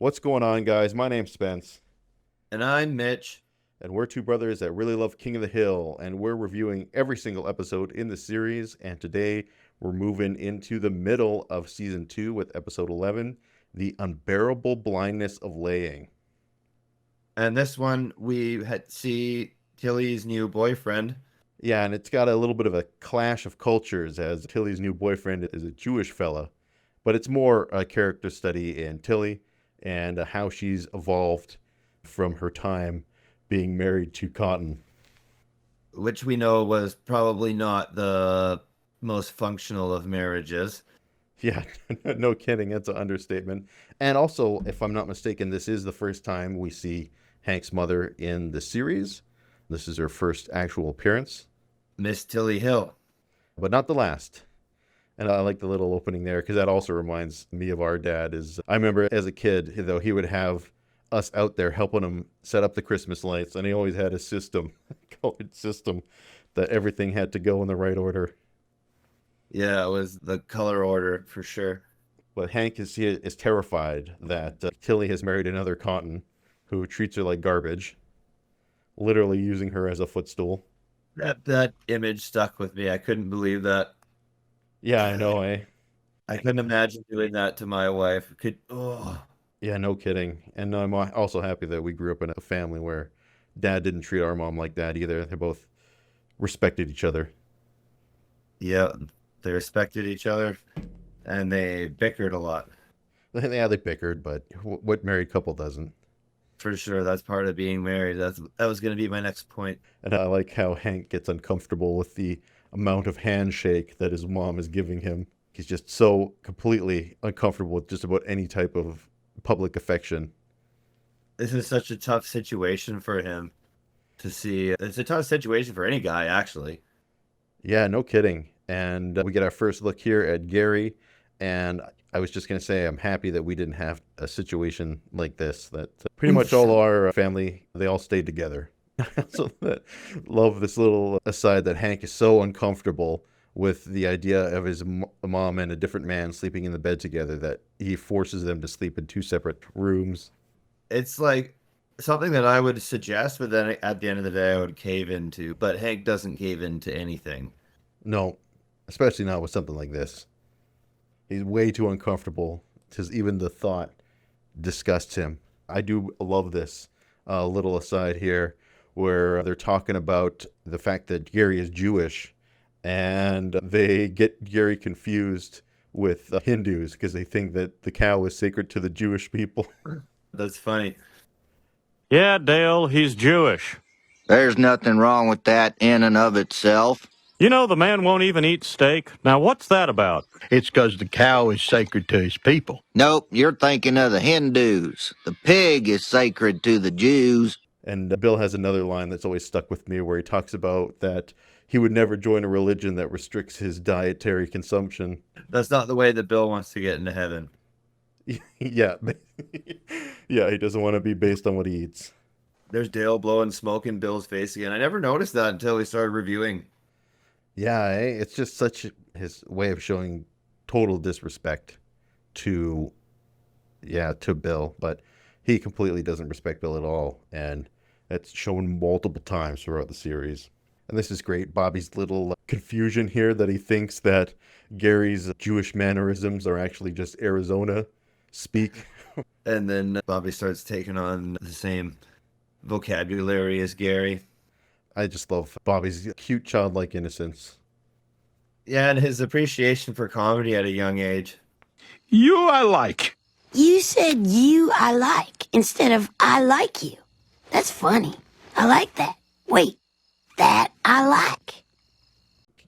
What's going on, guys? My name's Spence, And I'm Mitch. and we're two brothers that really love King of the Hill, and we're reviewing every single episode in the series. And today we're moving into the middle of season 2 with episode 11, The Unbearable Blindness of Laying. And this one, we had see Tilly's new boyfriend. Yeah, and it's got a little bit of a clash of cultures as Tilly's new boyfriend is a Jewish fella, but it's more a character study in Tilly and how she's evolved from her time being married to Cotton. Which we know was probably not the most functional of marriages. Yeah, no kidding. That's an understatement. And also, if I'm not mistaken, this is the first time we see Hank's mother in the series. This is her first actual appearance, Miss Tilly Hill. but not the last. And I like the little opening there because that also reminds me of our dad. Is I remember as a kid, though, he would have us out there helping him set up the Christmas lights, and he always had a system, colored system, that everything had to go in the right order. Yeah, it was the color order for sure. But Hank is terrified that Tilly has married another Cotton who treats her like garbage, literally using her as a footstool. That image stuck with me. I couldn't believe that. Yeah, I know, eh? I couldn't imagine doing that to my wife. Yeah, no kidding. And I'm also happy that we grew up in a family where dad didn't treat our mom like that either. They both respected each other. Yeah, they respected each other and they bickered a lot. Yeah, they bickered, but what married couple doesn't? For sure, that's part of being married. That was going to be my next point. And I like how Hank gets uncomfortable with the amount of handshake that his mom is giving him. He's just so completely uncomfortable with just about any type of public affection. This is such a tough situation for him to see. It's a tough situation for any guy, actually. Yeah, no kidding. And we get our first look here at Garry. And I was just going to say, I'm happy that we didn't have a situation like this, that pretty much all our family, they all stayed together. So that, love this little aside that Hank is so uncomfortable with the idea of his mom and a different man sleeping in the bed together that he forces them to sleep in two separate rooms. It's like something that I would suggest, but then at the end of the day, I would cave into. But Hank doesn't cave into anything. No, especially not with something like this. He's way too uncomfortable because even the thought disgusts him. I do love this little aside here where they're talking about the fact that Garry is Jewish and they get Garry confused with Hindus because they think that the cow is sacred to the Jewish people. That's funny. Yeah, Dale, he's Jewish. There's nothing wrong with that in and of itself. You know, the man won't even eat steak. Now, what's that about? It's 'cause the cow is sacred to his people. Nope, you're thinking of the Hindus. The pig is sacred to the Jews. And Bill has another line that's always stuck with me where he talks about that he would never join a religion that restricts his dietary consumption. That's not the way that Bill wants to get into heaven. Yeah. Yeah, he doesn't want to be based on what he eats. There's Dale blowing smoke in Bill's face again. I never noticed that until we started reviewing. Yeah, it's just such his way of showing total disrespect to, yeah, to Bill, but he completely doesn't respect Bill at all, and that's shown multiple times throughout the series. And this is great. Bobby's little confusion here that he thinks that Gary's Jewish mannerisms are actually just Arizona speak. And then Bobby starts taking on the same vocabulary as Garry. I just love Bobby's cute childlike innocence. Yeah, and his appreciation for comedy at a young age. You I like. You said you I like instead of I like you. That's funny. I like that. Wait, that I like.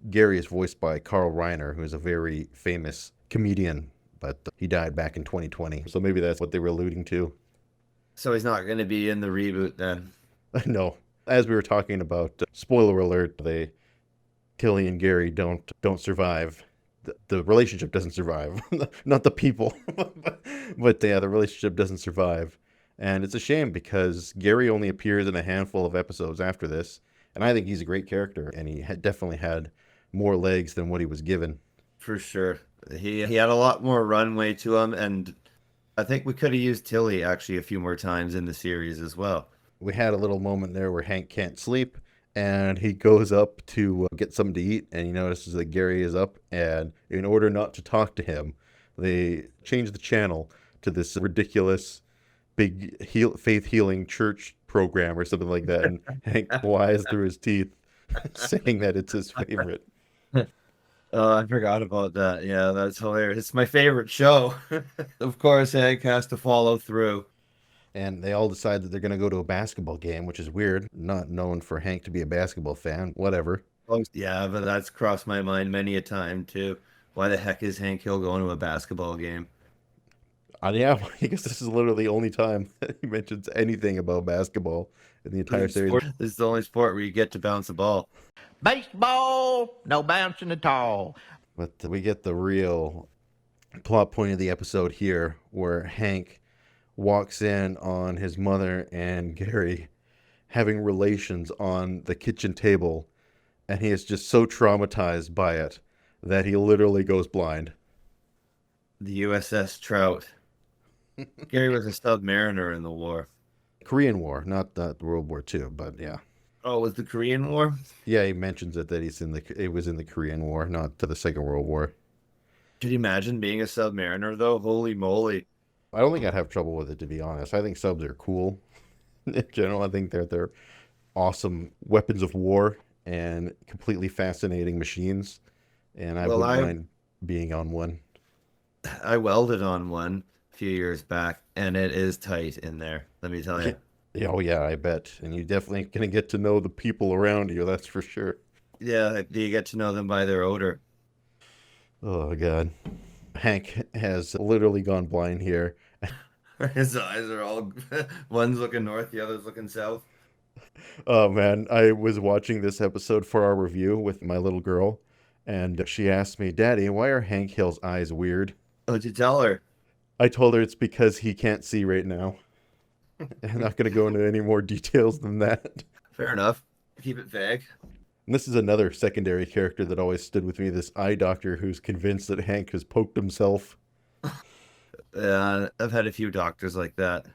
Garry is voiced by Carl Reiner, who is a very famous comedian, but he died back in 2020. So maybe that's what they were alluding to. So he's not going to be in the reboot then. No. As we were talking about, spoiler alert, Tilly and Garry don't survive. The relationship doesn't survive. Not the people. But yeah, the relationship doesn't survive. And it's a shame because Garry only appears in a handful of episodes after this. And I think he's a great character. And he definitely had more legs than what he was given. For sure. He had a lot more runway to him. And I think we could have used Tilly actually a few more times in the series as well. We had a little moment there where Hank can't sleep, and he goes up to get something to eat, and he notices that Gary is up, and in order not to talk to him, they change the channel to this ridiculous big faith healing church program or something like that, and Hank flies through his teeth saying that it's his favorite. Oh, I forgot about that. Yeah, that's hilarious. It's my favorite show. Of course, Hank has to follow through. And they all decide that they're going to go to a basketball game, which is weird. Not known for Hank to be a basketball fan. Whatever. Oh, yeah, but that's crossed my mind many a time, too. Why the heck is Hank Hill going to a basketball game? Yeah, I guess this is literally the only time that he mentions anything about basketball in the entire series. This is the only sport where you get to bounce a ball. Baseball, no bouncing at all. But we get the real plot point of the episode here, where Hank walks in on his mother and Gary having relations on the kitchen table, and he is just so traumatized by it that he literally goes blind. The USS Trout. Gary was a submariner in the war. Korean War, not the World War II, but yeah. Oh, it was the Korean War? Yeah, he mentions it that it was in the Korean War, not to the Second World War. Could you imagine being a submariner, though? Holy moly. I don't think I'd have trouble with it, to be honest. I think subs are cool. In general, I think they're awesome weapons of war and completely fascinating machines. And I wouldn't mind being on one. I welded on one a few years back, and it is tight in there, let me tell you. Yeah, oh yeah, I bet. And you definitely going to get to know the people around you, that's for sure. Yeah, you get to know them by their odor. Oh, God. Hank has literally gone blind here. His eyes are all, one's looking north, the other's looking south. Oh, man. I was watching this episode for our review with my little girl, and she asked me, Daddy, why are Hank Hill's eyes weird? What'd you tell her? I told her it's because he can't see right now. I'm not going to go into any more details than that. Fair enough. Keep it vague. And this is another secondary character that always stood with me, this eye doctor who's convinced that Hank has poked himself. Yeah, I've had a few doctors like that.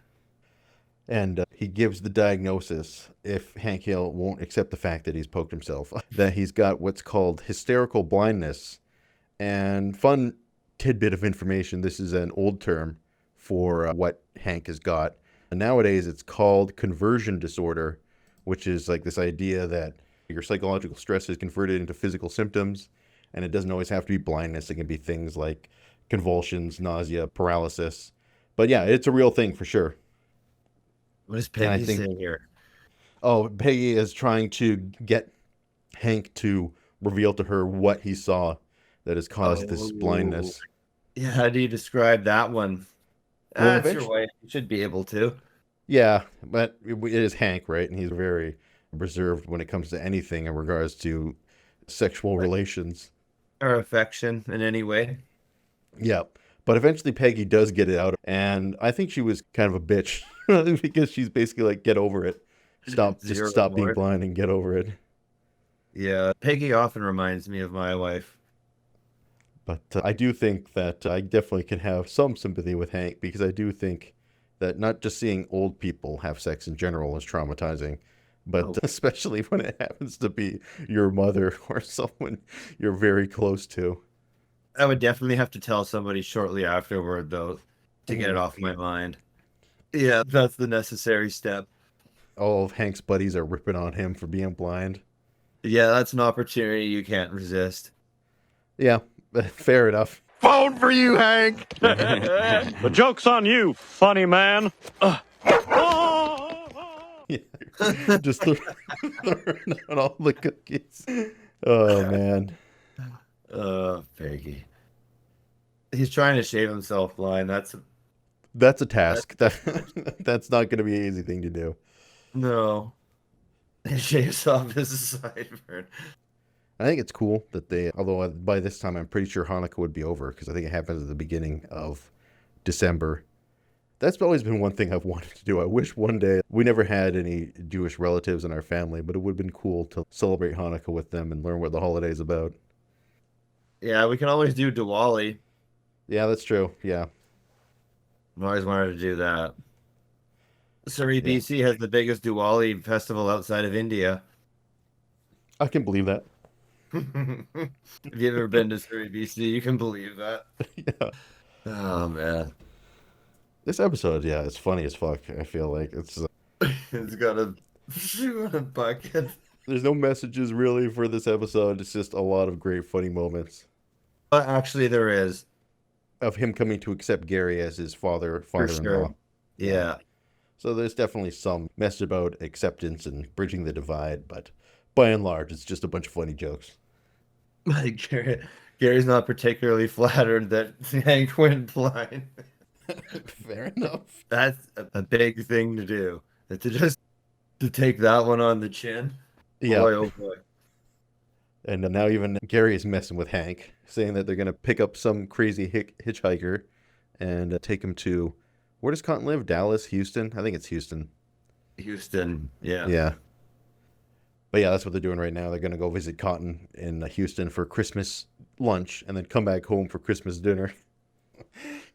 And he gives the diagnosis, if Hank Hill won't accept the fact that he's poked himself, that he's got what's called hysterical blindness. And fun tidbit of information, this is an old term for what Hank has got. And nowadays it's called conversion disorder, which is like this idea that your psychological stress is converted into physical symptoms, and it doesn't always have to be blindness. It can be things like convulsions, nausea, paralysis. But yeah, it's a real thing for sure. What is Peggy saying here? Oh, Peggy is trying to get Hank to reveal to her what he saw that has caused this blindness. Yeah, how do you describe that one? Well, That's your wife. You should be able to. Yeah, but it is Hank, right? And he's very reserved when it comes to anything in regards to sexual relations. Or affection in any way. Yeah, but eventually Peggy does get it out, and I think she was kind of a bitch because she's basically like, get over it. Stop being blind and get over it. Yeah, Peggy often reminds me of my wife. But I do think that I definitely can have some sympathy with Hank, because I do think that not just seeing old people have sex in general is traumatizing, but especially when it happens to be your mother or someone you're very close to. I would definitely have to tell somebody shortly afterward, though, to get it off my mind. Yeah, that's the necessary step. All of Hank's buddies are ripping on him for being blind. Yeah, that's an opportunity you can't resist. Yeah, fair enough. Phone for you, Hank. The joke's on you, funny man. Yeah. Just throwing out all the cookies. Oh, man. Peggy. He's trying to shave himself blind. That's a task. That's not going to be an easy thing to do. No. He shaves off his sideburn. I think it's cool that they, although by this time I'm pretty sure Hanukkah would be over, because I think it happens at the beginning of December. That's always been one thing I've wanted to do. I wish one day, we never had any Jewish relatives in our family, but it would have been cool to celebrate Hanukkah with them and learn what the holiday's about. Yeah, we can always do Diwali. Yeah, that's true. Yeah. I've always wanted to do that. Surrey, Yeah. BC has the biggest Diwali festival outside of India. I can believe that. If you've ever been to Surrey, BC, you can believe that. Yeah. Oh, man. This episode, yeah, it's funny as fuck. I feel like it's It's got a shoe on a bucket. there's no messages really for this episode. It's just a lot of great funny moments But actually, there is. of him coming to accept Gary as his father-in-law. sure. Yeah. So there's definitely some message about acceptance and bridging the divide, but by and large, it's just a bunch of funny jokes. Like, Gary's not particularly flattered that Hank went blind. Fair enough. That's a big thing to do. To take that one on the chin. Yeah. Boy, oh boy. And now even Gary is messing with Hank, saying that they're going to pick up some crazy hitchhiker and take him to, where does Cotton live? Dallas, Houston? I think it's Houston. Houston, yeah. Yeah. But yeah, that's what they're doing right now. They're going to go visit Cotton in Houston for Christmas lunch and then come back home for Christmas dinner.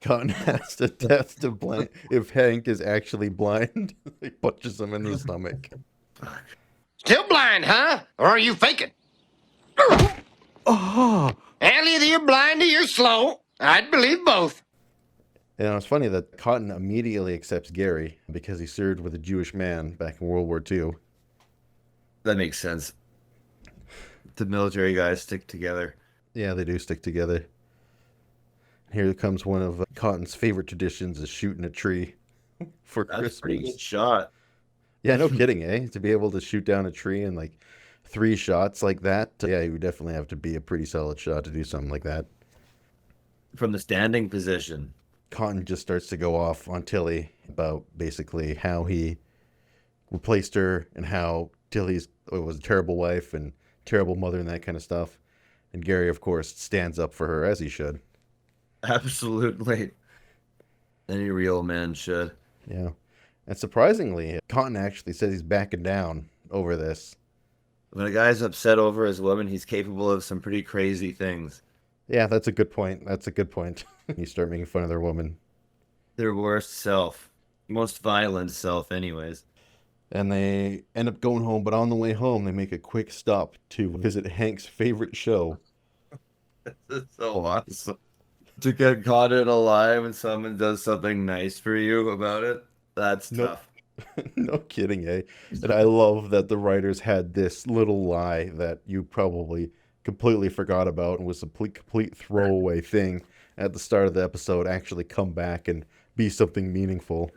Cotton has to test to blind if Hank is actually blind. He punches him in the stomach. Still blind, huh? Or are you faking? Oh, And either you're blind or you're slow. I'd believe both. And it's funny that Cotton immediately accepts Gary because he served with a Jewish man back in World War II. That makes sense. The military guys stick together. Yeah, they do stick together. Here comes one of Cotton's favorite traditions is shooting a tree for That's Christmas. a pretty good shot. Yeah, no kidding, eh? To be able to shoot down a tree in like 3 shots like that, yeah, you would definitely have to be a pretty solid shot to do something like that. From the standing position. Cotton just starts to go off on Tilly about basically how he replaced her and how Tilly's was a terrible wife and terrible mother and that kind of stuff. And Gary, of course, stands up for her as he should. Absolutely. Any real man should. Yeah. And surprisingly, Cotton actually says he's backing down over this. When a guy's upset over his woman, he's capable of some pretty crazy things. Yeah, that's a good point. That's a good point. You start making fun of their woman. Their worst self. Most violent self, anyways. And they end up going home, but on the way home, they make a quick stop to visit Hank's favorite show. That's so awesome. To get caught in a lie when someone does something nice for you about it, that's No- tough. No kidding, eh? And I love that the writers had this little lie that you probably completely forgot about and was a complete throwaway thing at the start of the episode actually come back and be something meaningful.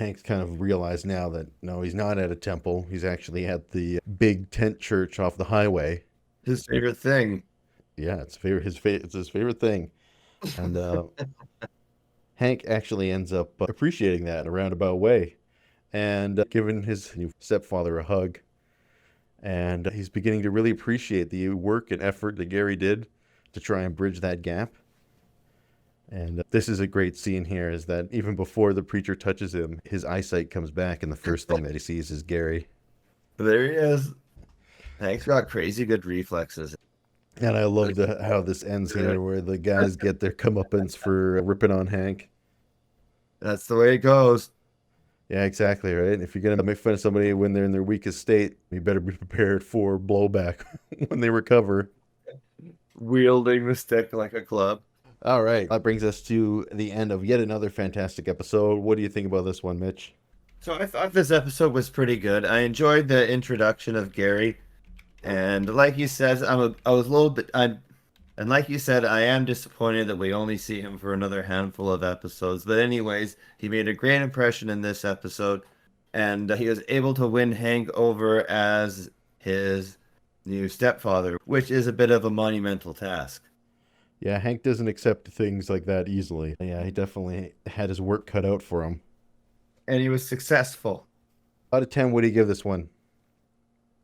Hank's kind of realized now that no, he's not at a temple. He's actually at the big tent church off the highway. His favorite thing. Yeah, it's his favorite thing. And Hank actually ends up appreciating that in a roundabout way and giving his new stepfather a hug. And he's beginning to really appreciate the work and effort that Gary did to try and bridge that gap. And this is a great scene here, is that even before the preacher touches him, his eyesight comes back, and the first thing that he sees is Gary. There he is. Hank's got crazy good reflexes. And I love how this ends here, where the guys get their comeuppance for ripping on Hank. That's the way it goes. Yeah, exactly, right? If you're going to make fun of somebody when they're in their weakest state, you better be prepared for blowback when they recover. Wielding the stick like a club. All right, that brings us to the end of yet another fantastic episode. What do you think about this one, Mitch? So I thought this episode was pretty good. I enjoyed the introduction of Gary. And like you said, like you said, I am disappointed that we only see him for another handful of episodes. But anyways, he made a great impression in this episode, and he was able to win Hank over as his new stepfather, which is a bit of a monumental task. Yeah, Hank doesn't accept things like that easily. Yeah, he definitely had his work cut out for him. And he was successful. Out of 10, what do you give this one?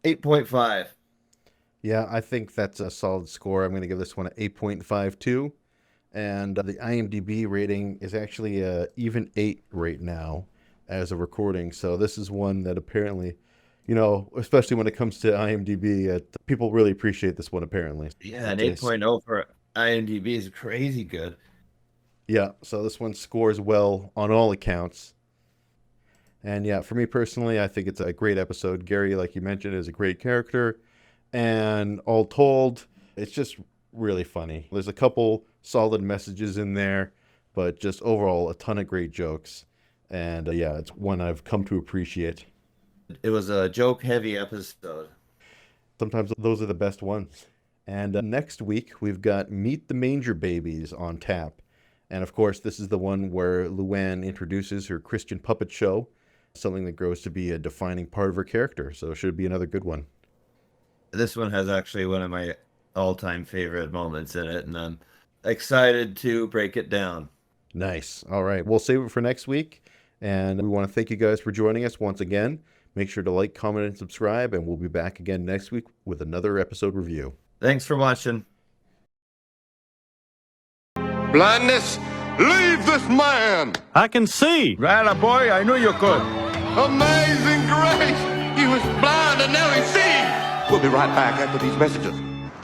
8.5. Yeah, I think that's a solid score. I'm going to give this one an 8.52. And the IMDb rating is actually even 8 right now as a recording. So this is one that apparently, you know, especially when it comes to IMDb, people really appreciate this one apparently. Yeah, an 8.0 for IMDb is crazy good. Yeah, so this one scores well on all accounts. And yeah, for me personally, I think it's a great episode. Garry, like you mentioned, is a great character. And all told, it's just really funny. There's a couple solid messages in there, but just overall, a ton of great jokes. And yeah, it's one I've come to appreciate. It was a joke-heavy episode. Sometimes those are the best ones. And next week, we've got Meet the Manger Babies on tap. And of course, this is the one where Luann introduces her Christian puppet show, something that grows to be a defining part of her character. So it should be another good one. This one has actually one of my all-time favorite moments in it, and I'm excited to break it down. Nice. All right. We'll save it for next week. And we want to thank you guys for joining us once again. Make sure to like, comment, and subscribe. And we'll be back again next week with another episode review. Thanks for watching. Blindness, leave this man! I can see. Right, boy, I knew you could. Amazing grace! He was blind and now he sees! We'll be right back after these messages.